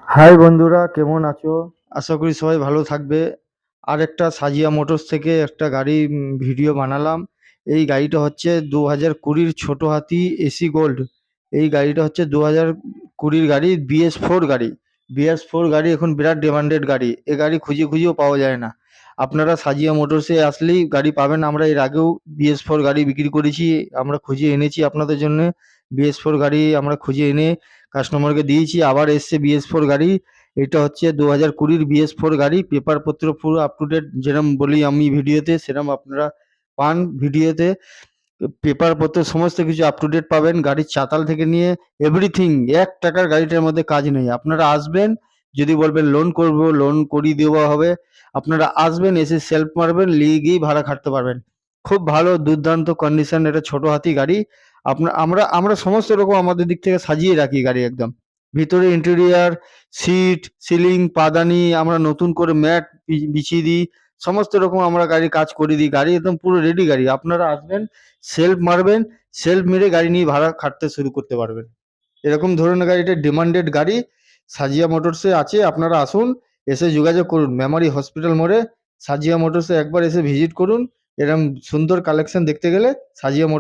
High বন্ধুরা, কেমন আছো? আশা করি সবাই ভালো থাকবে। আর একটা সাজিয়া মোটরস থেকে একটা গাড়ি ভিডিও বানালাম। এই গাড়িটা হচ্ছে 2020-র ছোট হাতি এসি গোল্ড। এই গাড়িটা হচ্ছে 2020-র গাড়ি, BS4 গাড়ি। BS4 গাড়ি এখন বিরাট ডিমান্ডেড গাড়ি। এ গাড়ি খুঁজে খুঁজেও পাওয়া যায় না। আপনারা সাজিয়া মোটরসে আসলেই গাড়ি পাবেন। আমরা এর আগেও BS4 গাড়ি বিক্রি করেছি। আমরা খুঁজে এনেছি আপনাদের জন্য। BS4 গাড়ি আমরা খুঁজে এনে কাস্টমারকে দিয়েছি। আবার এসছে BS4 গাড়ি। এটা হচ্ছে 2020-র BS4 গাড়ি। পেপারপত্র পুরো আপ টু ডেট, যেরকম বলি আমি ভিডিওতে সেরকম আপনারা পান ভিডিওতে। পেপারপত্র সমস্ত কিছু আপ টু ডেট পাবেন। গাড়ির চাতাল থেকে নিয়ে এভরিথিং। 1 টাকার গাড়িটার মধ্যে কাজ নেই। আপনারা আসবেন, যদি বলবেন লোন করব, লোন করিয়ে দেওয়া হবে। আপনারা আসবেন, এসে সেলফ মারবেন, নিয়ে গিয়েই ভাড়া খাটতে পারবেন। খুব ভালো দুর্দান্ত কন্ডিশন। এটা ছোট হাতি গাড়ি। আমরা আমরা সমস্ত রকম আমাদের দিক থেকে সাজিয়ে রাখি গাড়ি একদম। ভিতরে ইন্টেরিয়ার, সিট, সিলিং, পাদানি আমরা নতুন করে ম্যাট বিছিয়ে দিই। সমস্ত রকম আমরা গাড়ির কাজ করে দিই। গাড়ি একদম পুরো রেডি গাড়ি। আপনারা আসবেন, সেলফ মারবেন, সেলফ মেরে গাড়ি নিয়ে ভাড়া খাটতে শুরু করতে পারবেন। এরকম ধরনের গাড়িটা ডিমান্ডেড গাড়ি সাজিয়া মোটরসে আছে। আপনারা আসুন, এসে যোগাযোগ করুন। মেমারি হসপিটাল মোড়ে সাজিয়া মোটরসে একবার এসে ভিজিট করুন। এরকম সুন্দর কালেকশন দেখতে গেলে সাজিয়া মোটর